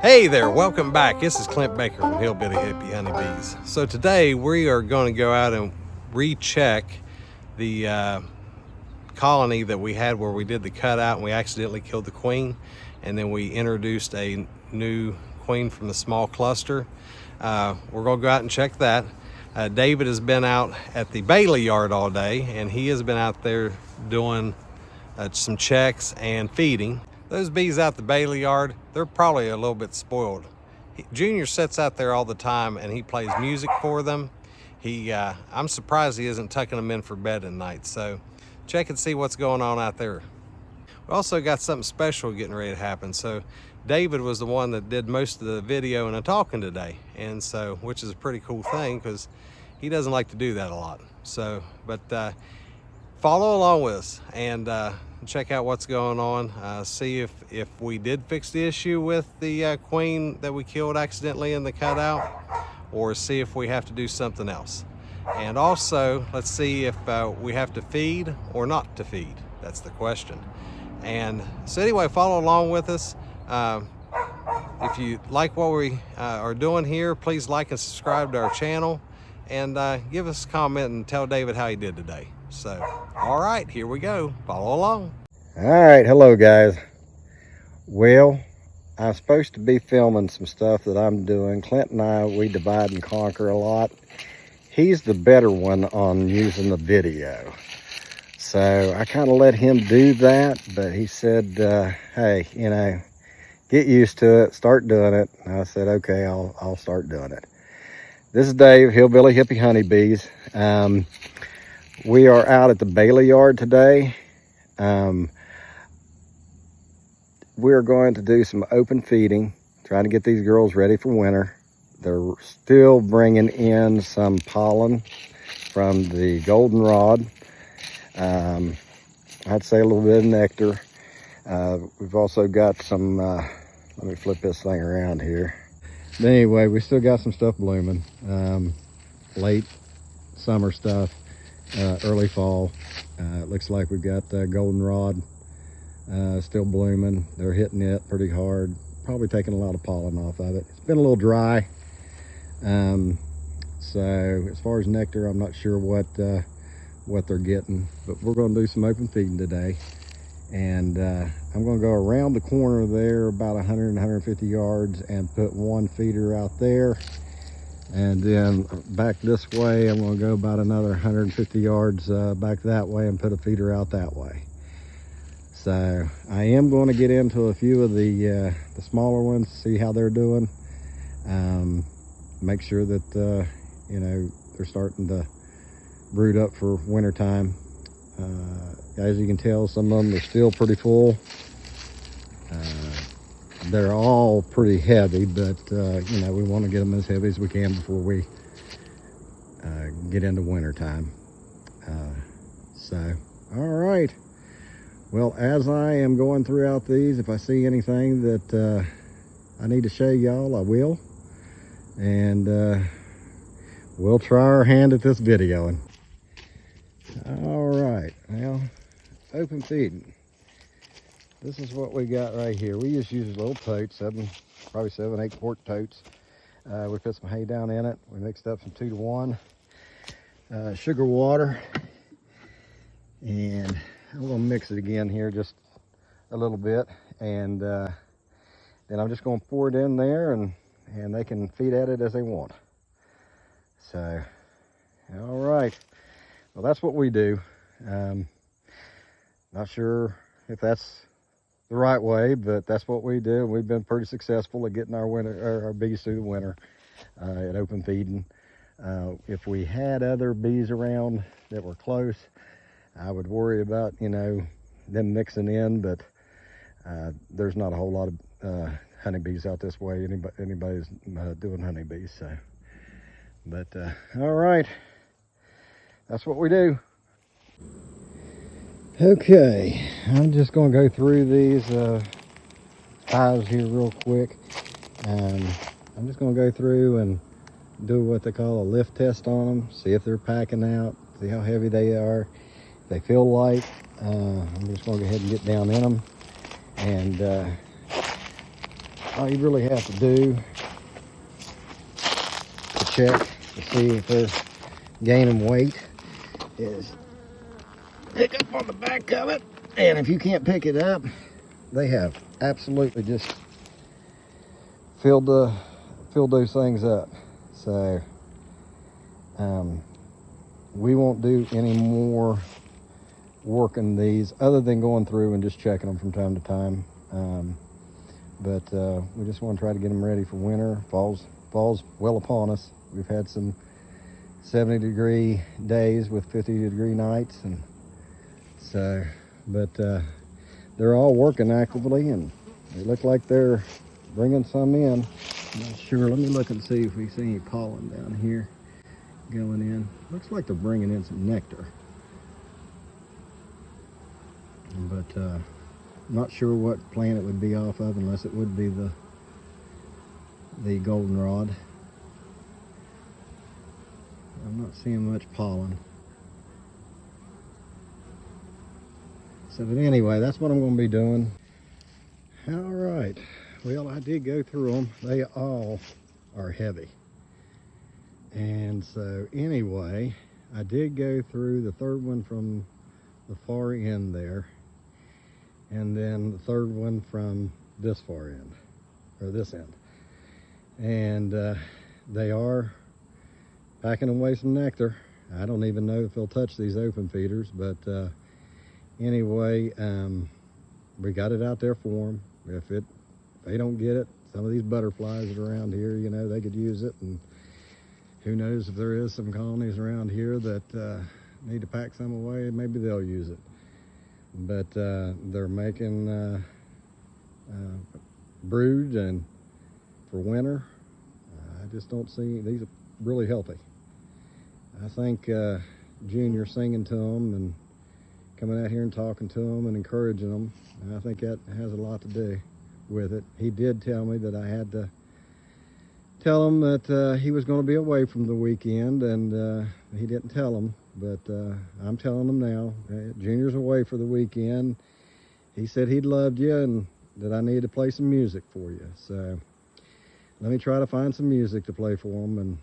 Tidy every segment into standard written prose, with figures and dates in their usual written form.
Hey there, welcome back. This is Clint Baker from Hillbilly Hippie Honeybees. So today we are going to go out and recheck the colony that we had where we did the cutout and we accidentally killed the queen, and then we introduced a new queen from the small cluster. We're going to go out and check that. David has been out at the Bailey yard all day, and he has been out there doing some checks and feeding. Those bees out the Bailey yard, they're probably a little bit spoiled. Junior sits out there all the time and he plays music for them. I'm surprised he isn't tucking them in for bed at night. So check and see what's going on out there. We also got something special getting ready to happen. So David was the one that did most of the video and the talking today. And so, which is a pretty cool thing because he doesn't like to do that a lot. So, but follow along with us and check out what's going on. See if we did fix the issue with the queen that we killed accidentally in the cutout, or see if we have to do something else. And also, let's see if we have to feed or not to feed. That's the question. And so anyway, follow along with us. If you like what we are doing here, please like and subscribe to our channel, and give us a comment and tell David how he did today. So, all right, here we go. Follow along. All right, hello guys. Well, I'm supposed to be filming some stuff that I'm doing. Clint and I, we divide and conquer a lot. He's the better one on using the video. So I kind of let him do that, but he said, hey, you know, get used to it, start doing it. And I said, okay, I'll start doing it. This is Dave, Hillbilly Hippie Honeybees. We are out at the Bailey yard today. We are going to do some open feeding, trying to get these girls ready for winter. They're still bringing in some pollen from the goldenrod. I'd say a little bit of nectar. We've also got some, let me flip this thing around here. But anyway, we still got some stuff blooming. Late summer stuff, early fall. It looks like we've got goldenrod still blooming. They're hitting it pretty hard, probably taking a lot of pollen off of it. It's been a little dry. So as far as nectar, I'm not sure what they're getting, but we're going to do some open feeding today. And I'm going to go around the corner there about 150 yards and put one feeder out there. And then back this way, I'm going to go about another 150 yards back that way and put a feeder out that way. So I am going to get into a few of the smaller ones, see how they're doing. Make sure that, you know, they're starting to brood up for winter time. As you can tell, some of them are still pretty full. They're all pretty heavy, but you know, we want to get them as heavy as we can before we get into winter time. So, all right. Well, as I am going throughout these, if I see anything that I need to show y'all, I will. And we'll try our hand at this videoing. All right, well, open feeding. This is what we got right here. We just use little totes, probably 7-8 quart totes. We put some hay down in it. We mixed up some 2-to-1 sugar water. And I'm gonna mix it again here just a little bit. And then I'm just gonna pour it in there, and they can feed at it as they want. So, all right. Well, that's what we do. Not sure if that's the right way, but that's what we do. We've been pretty successful at getting our bees through the winter at open feeding. If we had other bees around that were close, I would worry about, you know, them mixing in, but there's not a whole lot of honeybees out this way. Anybody's doing honeybees, so. But all right, that's what we do. Okay, I'm just going to go through these hives here real quick. I'm just going to go through and do what they call a lift test on them, see if they're packing out, see how heavy they are. If they feel light, I'm just going to go ahead and get down in them and all you really have to do to check to see if they're gaining weight is pick up on the back of it, and if you can't pick it up, they have absolutely just filled those things up. So we won't do any more working these other than going through and just checking them from time to time. But we just want to try to get them ready for winter. Fall's well upon us. We've had some 70-degree days with 50-degree nights, and so, but they're all working actively, and they look like they're bringing some in. I'm not sure. Let me look and see if we see any pollen down here going in. Looks like they're bringing in some nectar, but I'm not sure what plant it would be off of, unless it would be the goldenrod. I'm not seeing much pollen. So, but anyway, that's what I'm going to be doing. All right. Well, I did go through them. They all are heavy. And so, anyway, I did go through the third one from the far end there, and then the third one from this far end, or this end. And they are packing away some nectar. I don't even know if they'll touch these open feeders, but anyway, we got it out there for them. If they don't get it, some of these butterflies that are around here, you know, they could use it. And who knows if there is some colonies around here that need to pack some away, maybe they'll use it. But they're making brood and for winter. I just don't see, these are really healthy. I think Junior singing to them and coming out here and talking to them and encouraging them, I think that has a lot to do with it. He did tell me that I had to tell him that he was going to be away from the weekend, and he didn't tell him, but I'm telling him now. Junior's away for the weekend. He said he'd loved you and that I need to play some music for you. So let me try to find some music to play for him. And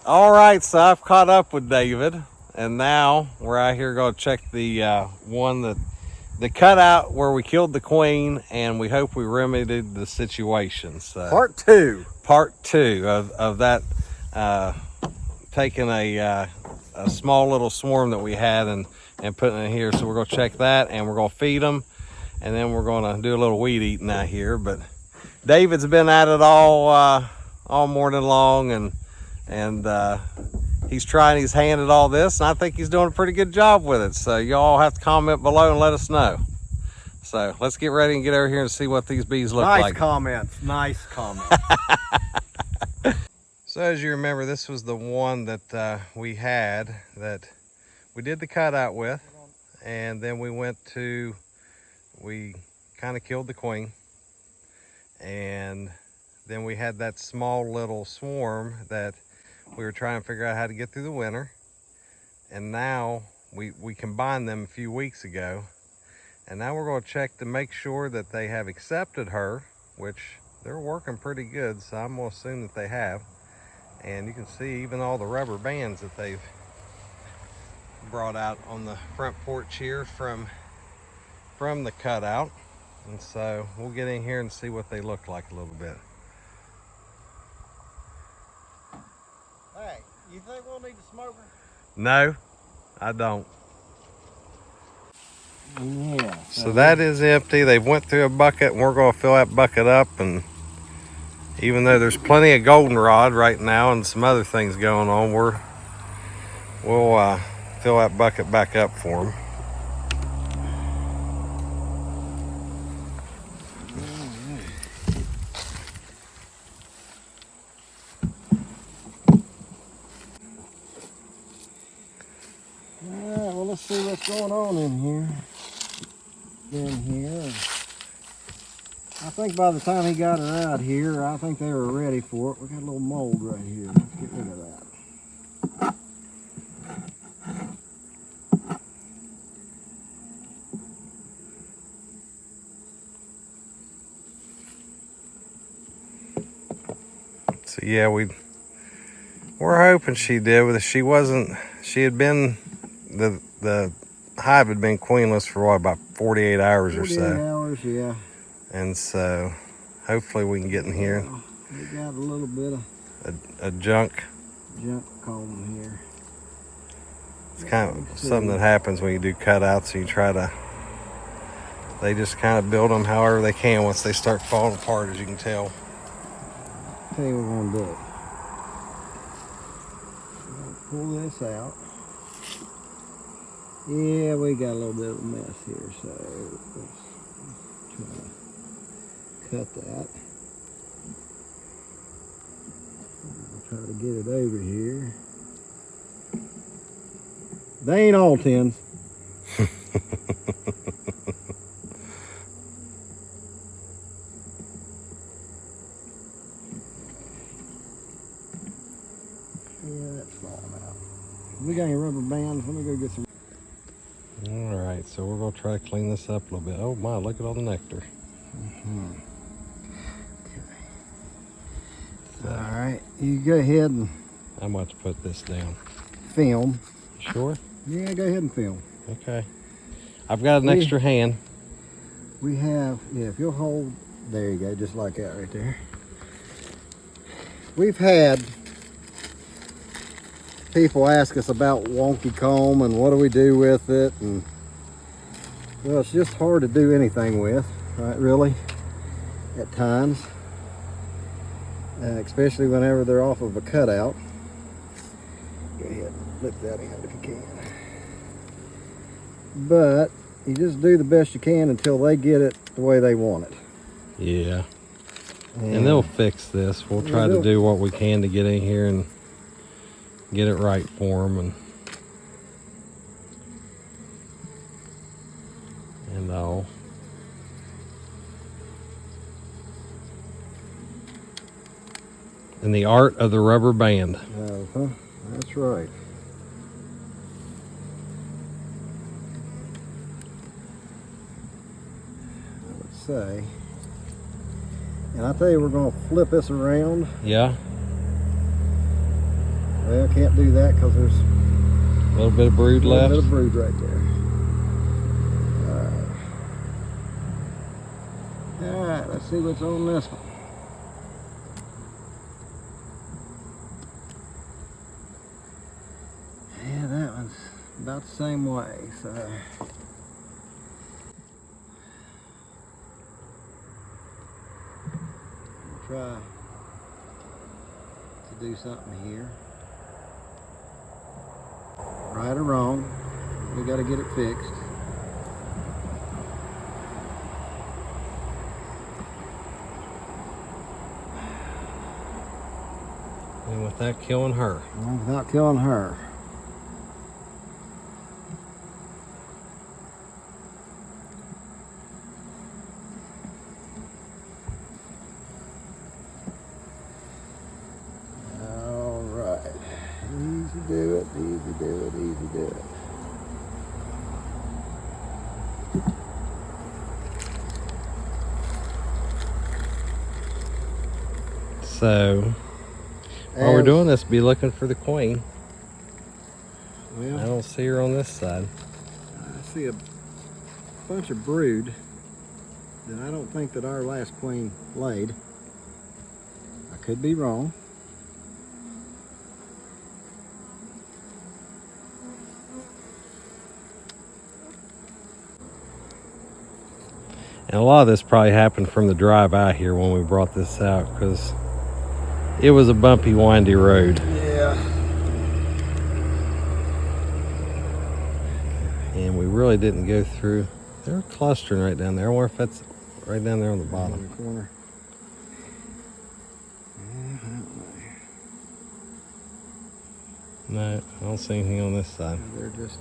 all right, so I've caught up with David, and now we're out here going to check the one that the cutout where we killed the queen, and we hope we remedied the situation. So part two of that, taking a small little swarm that we had and putting it in here. So we're going to check that, and we're going to feed them, and then we're going to do a little weed eating out here. But David's been at it all morning long, and he's trying his hand at all this, and I think he's doing a pretty good job with it. So y'all have to comment below and let us know. So let's get ready and get over here and see what these bees look like. Nice comments. So as you remember, this was the one that we had that we did the cutout with, and then we kind of killed the queen, and then we had that small little swarm that we were trying to figure out how to get through the winter. And now we combined them a few weeks ago, and now we're going to check to make sure that they have accepted her, which they're working pretty good, so I'm going to assume that they have. And you can see even all the rubber bands that they've brought out on the front porch here from the cutout. And so we'll get in here and see what they look like a little bit. Hey, you think we'll need a smoker? No, I don't. Yeah. So that is empty. They went through a bucket, and we're going to fill that bucket up. And even though there's plenty of goldenrod right now and some other things going on, we'll fill that bucket back up for them. Alright, well, let's see what's going on in here. I think by the time he got her out here, I think they were ready for it. We got a little mold right here. Let's get rid of that. So yeah, we're hoping she did. But she wasn't. She had been the hive had been queenless for what, about 48 hours or 48 so. hours, yeah. And so hopefully we can get in here. Well, we got a little bit of A junk comb here. It's kind of something that happens when you do cutouts. You try to, they just kind of build them however they can once they start falling apart, as you can tell. Tell you what we're gonna do. We're gonna pull this out. Yeah, we got a little bit of a mess here, so let's try to cut that. I'll try to get it over here. They ain't all tins. Yeah, that's falling out. We got any rubber bands? Let me go get some. All right, so we're gonna try to clean this up a little bit. Oh my, look at all the nectar. Okay. So, all right, you go ahead and. I'm about to put this down. Film. Sure? Yeah, go ahead and film. Okay. I've got an extra hand. We have, yeah, if you'll hold, there you go, just like that right there. We've had people ask us about wonky comb and what do we do with it, and well, it's just hard to do anything with, right, really, at times, especially whenever they're off of a cutout. Go ahead and lift that end if you can. But you just do the best you can until they get it the way they want it. Yeah. And they'll fix this. We'll try to do what we can to get in here and get it right for them and all. And the art of the rubber band. That's right. I would say. And I tell you, we're going to flip this around. Yeah. Well, can't do that because there's a little bit of brood left. A little bit of brood right there. All right, let's see what's on this one. Yeah, that one's about the same way, so. Try to do something here. Right or wrong, we got to get it fixed. And without killing her. Well, without killing her. Easy do it, easy do it, easy do it. So, while we're doing this, be looking for the queen. Well, I don't see her on this side. I see a bunch of brood that I don't think that our last queen laid. I could be wrong. And a lot of this probably happened from the drive out here when we brought this out, because it was a bumpy, windy road. Yeah. And we really didn't go through. They're clustering right down there. I wonder if that's right down there on the bottom. In the corner. No, I don't see anything on this side. They're just.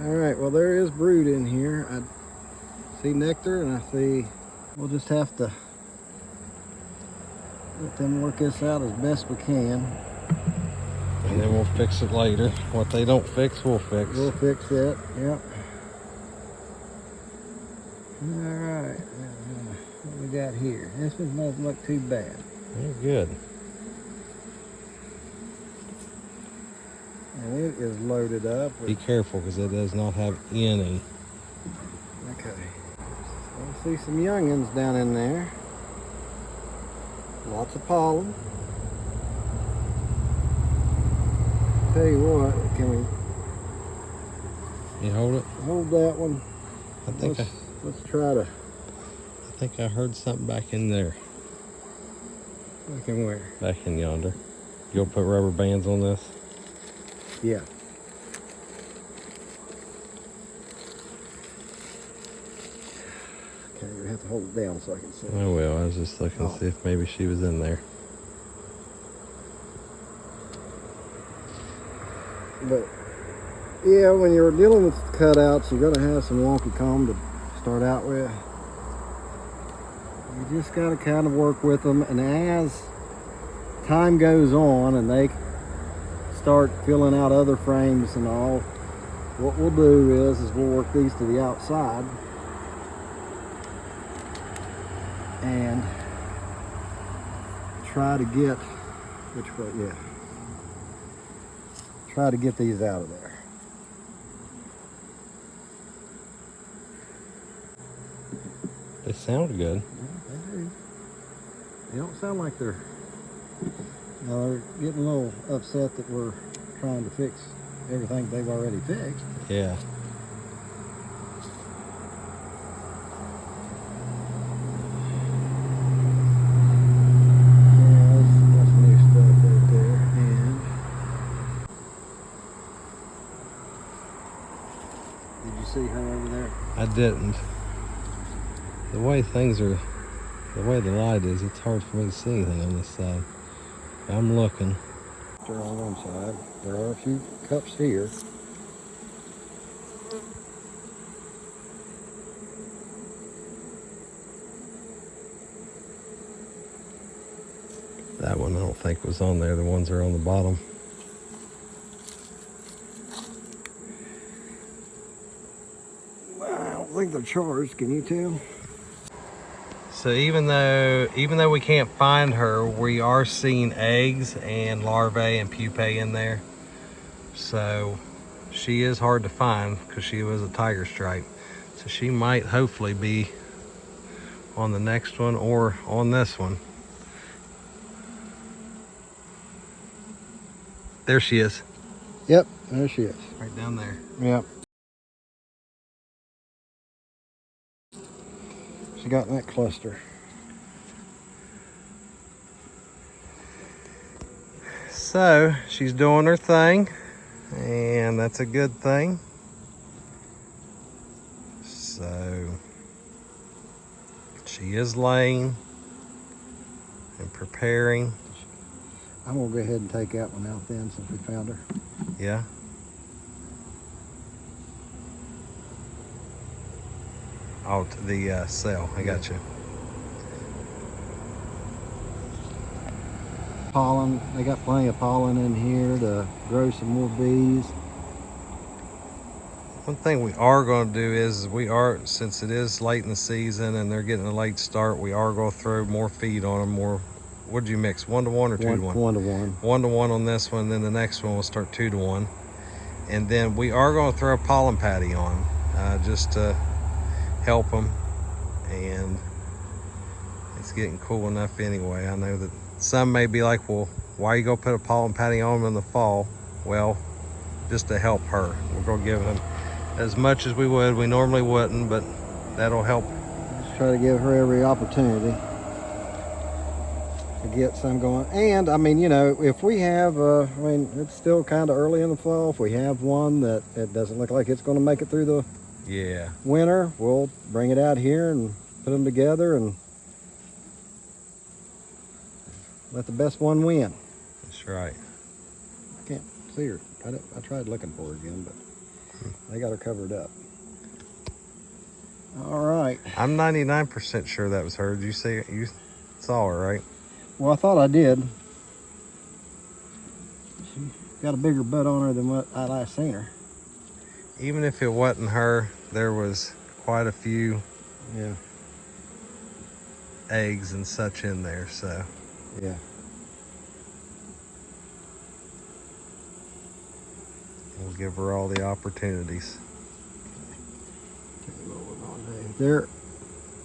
All right, well, there is brood in here. I see nectar and I see, we'll just have to let them work this out as best we can. And then we'll fix it later. What they don't fix, we'll fix. We'll fix that, yep. All right, what we we got here? This one doesn't look too bad. They're good. And it is loaded up. Be careful because it does not have any. Okay. I see some youngins down in there. Lots of pollen. Tell you what, can we You hold it? hold that one? I think Let's try to. I think I heard something back in there. Back in where? Back in yonder. You'll put rubber bands on this? Yeah. Okay, we have to hold it down so I can see. Oh well, I was just looking to see if maybe she was in there. But yeah, when you're dealing with cutouts, you're gonna have some wonky comb to start out with. You just gotta kind of work with them, and as time goes on and they start filling out other frames and all, what we'll do is we'll work these to the outside and try to get, which way, yeah. Try to get these out of there. They sound good. Yeah, they do. They don't sound like they're, they're getting a little upset that we're trying to fix everything they've already fixed. Yeah. Yeah, that's new stuff right there. And did you see her over there? I didn't. The way things are, the way the light is, it's hard for me to see anything on this side. I'm looking. They're on one side. There are a few cups here. That one I don't think was on there. The ones are on the bottom. I don't think they're charged. Can you tell? So even though we can't find her, we are seeing eggs and larvae and pupae in there. So she is hard to find because she was a tiger stripe. So she might hopefully be on the next one or on this one. There she is. Yep, there she is. Right down there. Yep. She got in that cluster. So she's doing her thing, and that's a good thing. So she is laying and preparing. I'm gonna go ahead and take that one out then since we found her. Yeah. Oh, to the cell. I got you. Pollen, they got plenty of pollen in here to grow some more bees. One thing we are going to do is since it is late in the season and they're getting a late start, we are going to throw more feed on them. More. What did you mix? 1 to 1 or 2 to 1? 1 to 1. 1 to 1 on this one. Then the next one will start 2 to 1, and then we are going to throw a pollen patty on, just to help them. And it's getting cool enough anyway. I know that some may be like, well, why are you gonna put a pollen patty on them in the fall? Well, just to help her. We're gonna give them as much as we would. We normally wouldn't, but that'll help. Just try to give her every opportunity to get some going. And I mean, you know, if we have, I mean, it's still kind of early in the fall. If we have one that it doesn't look like it's going to make it through the winter, we'll bring it out here and put them together and let the best one win. That's right. I can't see her. I tried looking for her again, but they got her covered up. All right. I'm 99% sure that was her. Did you see it? You saw her, right? Well, I thought I did. She got a bigger butt on her than what I last seen her. Even if it wasn't her, there was quite a few eggs and such in there, so. Yeah. We'll give her all the opportunities. Tell you what we're gonna do. There,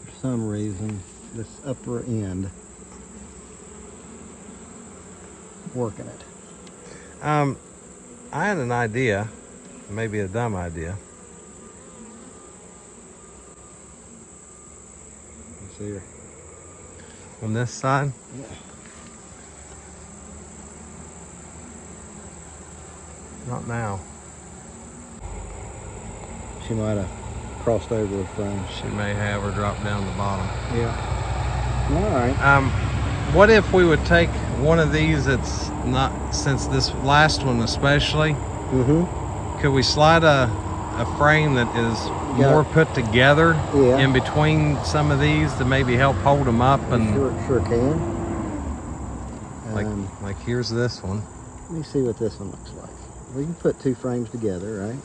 for some reason, this upper end working it. I had an idea, maybe a dumb idea. You see her? On this side? Yeah. Not now. She might have crossed over the frame. She may have her drop down the bottom. Yeah. All right. What if we would take one of these that's not, since this last one especially, could we slide a frame that is more put together in between some of these to maybe help hold them up? And sure can. like here's this one. Let me see what this one looks like. We can put two frames together, right?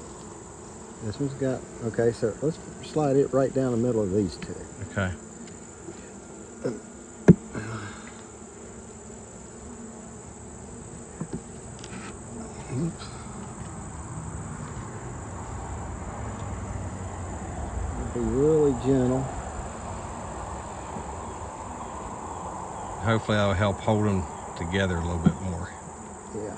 This one's got, okay, so let's slide it right down the middle of these two. Okay. Oops. Be really gentle. Hopefully that'll help hold them together a little bit more. Yeah.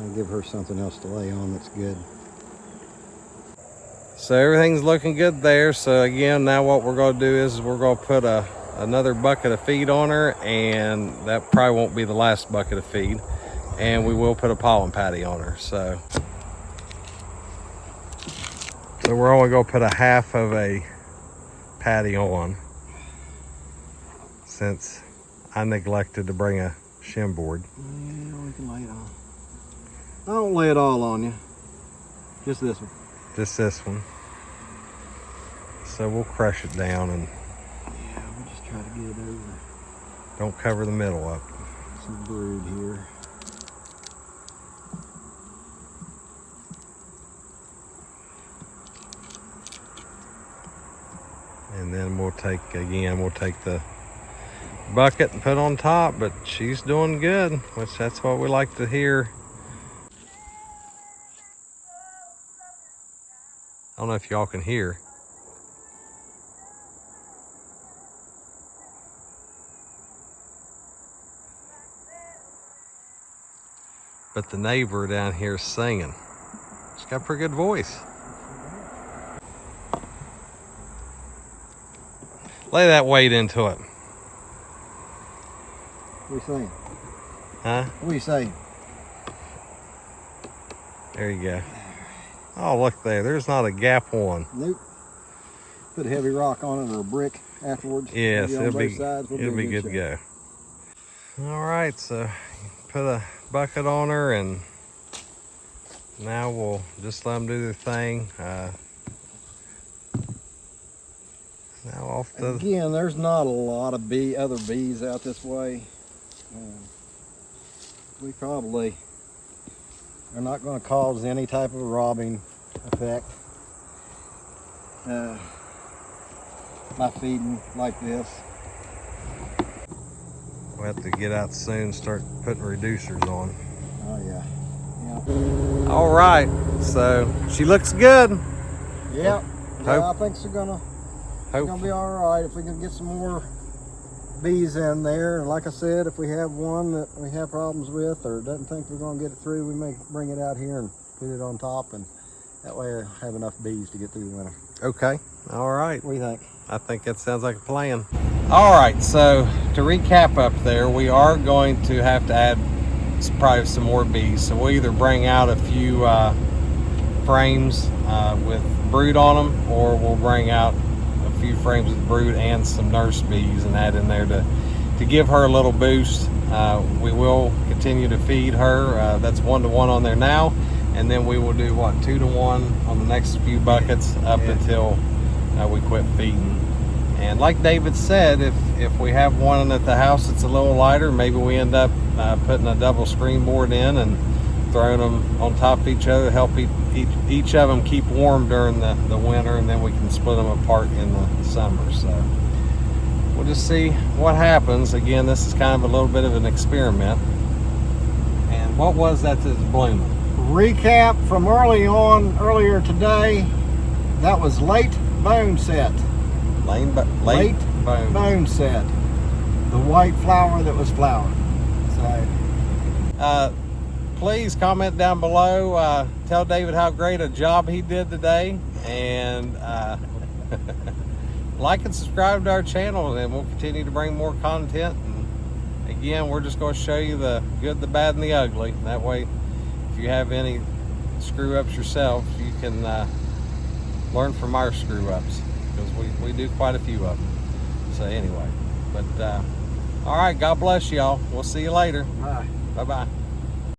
I'll give her something else to lay on that's good. So everything's looking good there. So again, now what we're going to do is we're going to put another bucket of feed on her, and that probably won't be the last bucket of feed. And we will put a pollen patty on her. So we're only going to put a half of a patty on, since I neglected to bring a shim board. Yeah, we can lay it on. I don't lay it all on you. Just this one. Just this one. So we'll crush it down and yeah, we'll just try to get it over. Don't cover the middle up. Some brood here. And then we'll take the bucket and put on top, but she's doing good, which that's what we like to hear. I don't know if y'all can hear. But the neighbor down here is singing. She's got a pretty good voice. Lay that weight into it. What are you saying? Huh? What are you saying? There you go. Oh, look there. There's not a gap one. Nope. Put a heavy rock on it or a brick afterwards. Yes, it'll be good to go. All right, so put a bucket on her, and now we'll just let them do their thing. Now off the... Again, there's not a lot of other bees out this way. We probably are not going to cause any type of robbing effect by feeding like this. We'll have to get out soon and start putting reducers on. Oh yeah. All right, so she looks good. Yeah, I think she's gonna be all right if we can get some more bees in there. And like I said, if we have one that we have problems with or doesn't think we're gonna get it through, we may bring it out here and put it on top, and that way I have enough bees to get through the winter. Okay, all right. What do you think? I think that sounds like a plan. All right, so to recap up there, we are going to have to add probably some more bees. So we'll either bring out a few frames with brood on them, or we'll bring out a few frames with brood and some nurse bees and add in there to give her a little boost. We will continue to feed her. That's 1-to-1 on there now, and then we will do what, 2-to-1 on the next few buckets up until we quit feeding. And like David said, if we have one at the house that's a little lighter, maybe we end up putting a double screen board in and thrown them on top of each other, help each of them keep warm during the winter, and then we can split them apart in the summer. So we'll just see what happens. Again, this is kind of a little bit of an experiment. And what was that that's blooming? Recap from earlier today, that was late bone set. Late bone set. The white flower that was flowering. So please comment down below, tell David how great a job he did today, and like and subscribe to our channel, and we'll continue to bring more content. And again, we're just going to show you the good, the bad, and the ugly. That way, if you have any screw ups yourself, you can learn from our screw ups, because we do quite a few of them. So anyway, but all right, God bless y'all. We'll see you later. bye. Bye-bye.